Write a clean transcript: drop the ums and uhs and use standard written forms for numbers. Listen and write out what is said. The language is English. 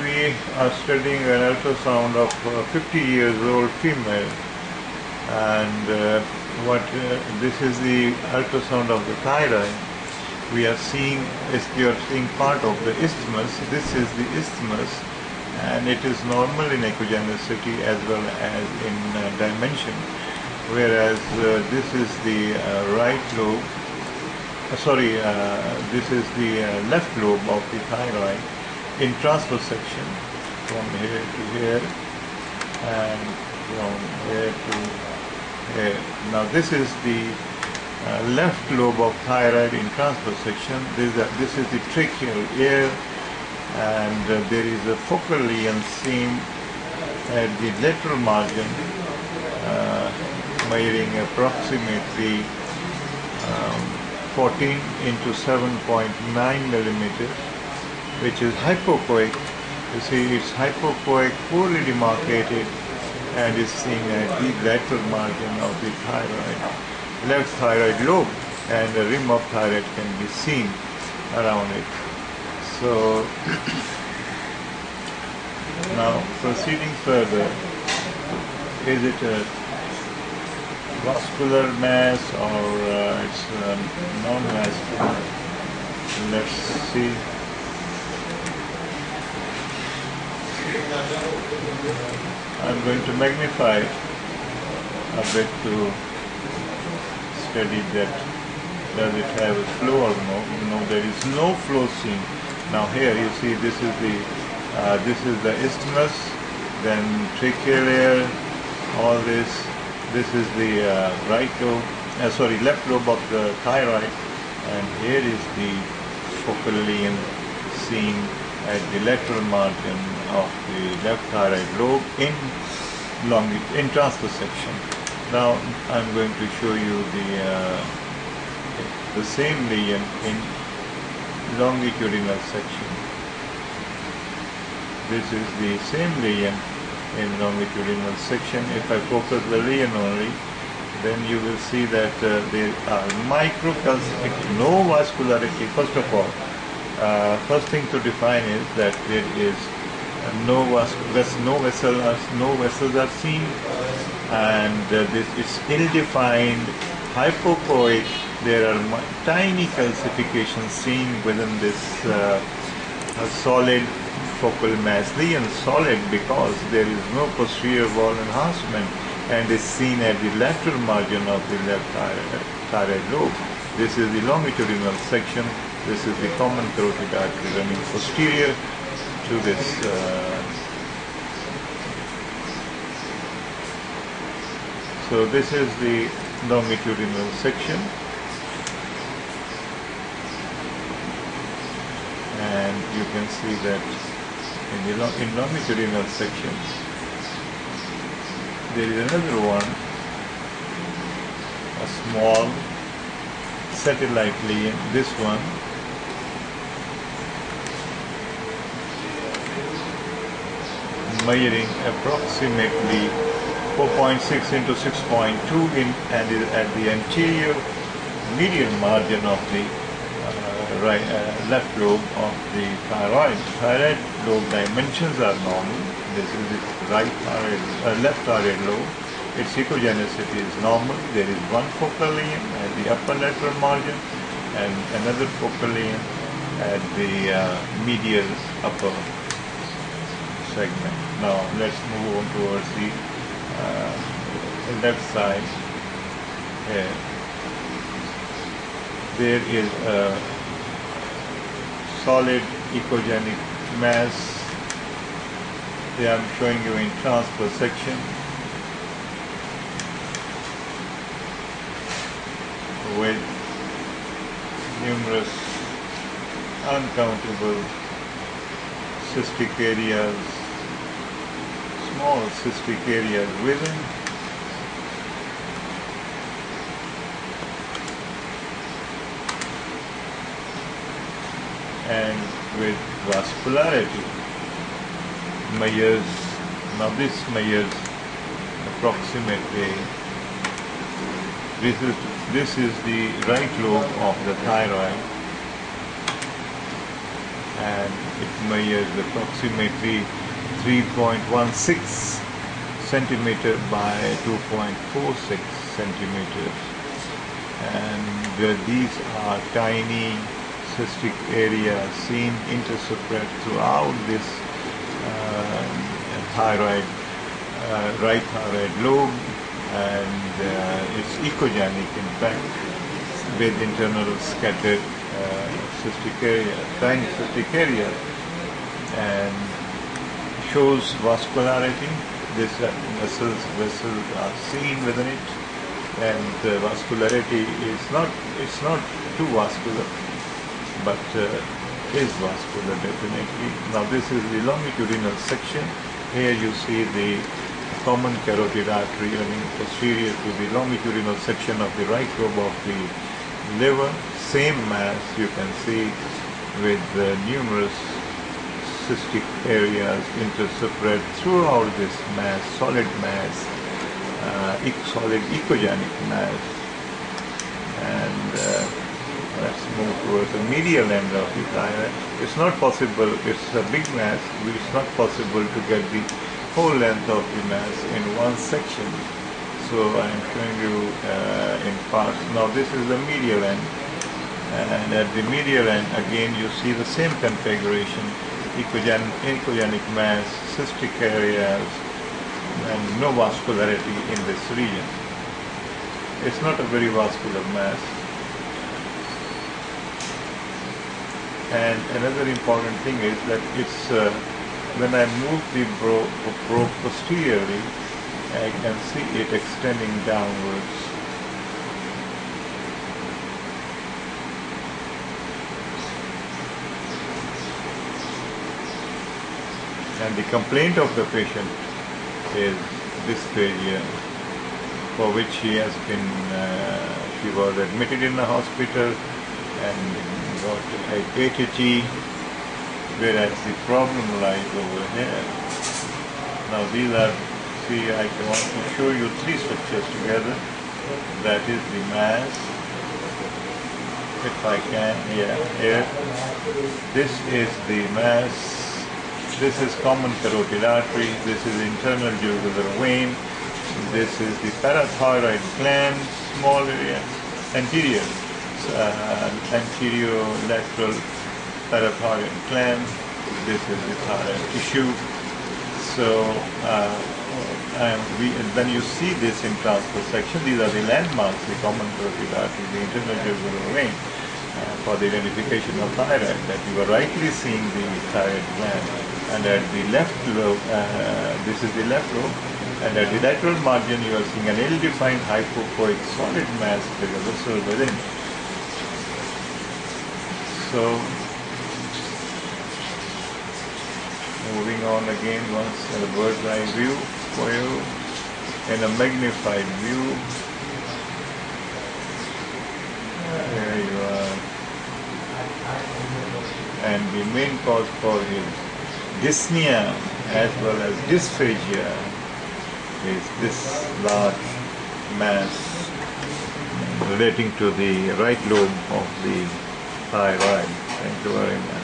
We are studying an ultrasound of a 50 years old female, and this is the ultrasound of the thyroid. We are seeing, you are seeing part of the isthmus. This is the isthmus, and it is normal in echogenicity as well as in dimension, whereas this is the right lobe, this is the left lobe of the thyroid in transverse section from here to here and from here to here. Now this is the left lobe of thyroid in transverse section. This is the tracheal air, and there is a focal lesion seen at the lateral margin, measuring approximately 14 into 7.9 millimeters, which is hypoechoic. You see, it's hypoechoic, poorly demarcated, and is seen at the lateral margin of the thyroid, left thyroid lobe, and the rim of thyroid can be seen around it. So now proceeding further, is it a vascular mass or it's non-vascular? Let's see. I'm going to magnify it a bit to study that. Does it have a flow or no? No, there is no flow seen. Now here you see this is the isthmus, then tracheal air, all this. This is the left lobe of the thyroid, and here is the focal lesion seen at the lateral margin of the left thyroid lobe in transverse section. Now I'm going to show you the same lesion in longitudinal section. This is the same lesion in longitudinal section. If I focus the lesion only, then you will see that there are microcalcific, no vascularity. First of all, first thing to define is that there is no vessels are seen, and this is ill-defined, hypoechoic. There are tiny calcifications seen within this solid focal mass. Lesion solid because there is no posterior wall enhancement and is seen at the lateral margin of the left thyroid lobe. This is the longitudinal section. This is the common carotid artery running posterior to this so this is the longitudinal section, and you can see that in longitudinal section there is another one, a small satellite lesion. This one measuring approximately 4.6 into 6.2 and is at the anterior medial margin of the left lobe of the thyroid. Thyroid lobe dimensions are normal. This is the left thyroid lobe. Its echogenicity is normal. There is one focal lesion at the upper lateral margin and another focal lesion at the medial upper segment. Now let's move on towards the left side. Here there is a solid echogenic mass. Here I am showing you in transverse section with numerous uncountable cystic areas, small cystic areas within, and with vascularity. Measures, now this measures approximately, this is the right lobe of the thyroid, and it measures approximately 3.16 centimeter by 2.46 centimeters, and these are tiny cystic areas seen interspread throughout this thyroid, right thyroid lobe, and it's echogenic in fact, with internal scattered cystic area, tiny cystic area, and shows vascularity. This vessels are seen within it, and the vascularity it's not too vascular, but is vascular definitely. Now this is the longitudinal section. Here you see the common carotid artery running posterior to the longitudinal section of the right lobe of the liver. Same mass you can see with numerous cystic areas interspread throughout this mass, solid mass, solid echogenic mass. And let's move towards the medial end of the thyroid. It's not possible, it's a big mass, it's not possible to get the whole length of the mass in one section. So I'm showing you in parts. Now this is the medial end, and at the medial end again you see the same configuration, echogenic mass, cystic areas, and no vascularity in this region. It's not a very vascular mass. And another important thing is that it's when I move the probe posteriorly, I can see it extending downwards. And the complaint of the patient is dysphagia, for which she was admitted in the hospital and got a ATT, whereas the problem lies over here. Now these are, see, I want to show you three structures together. That is the mass, if I can, yeah, here. This is the mass. This is common carotid artery. This is internal jugular vein. This is the parathyroid gland, small area, anterior lateral parathyroid gland. This is the thyroid tissue. So when you see this in transverse section, these are the landmarks, the common carotid artery, the internal jugular vein, for the identification of thyroid, that you are rightly seeing the thyroid gland. And at the left lobe, this is the left lobe, and at the lateral margin you are seeing an ill-defined hypoechoic solid mass with a vessel within. So, moving on again once in a bird's eye view for you, in a magnified view. There you are. And the main cause for his dyspnea as well as dysphagia is this large mass relating to the right lobe of the thyroid. Thank you very much.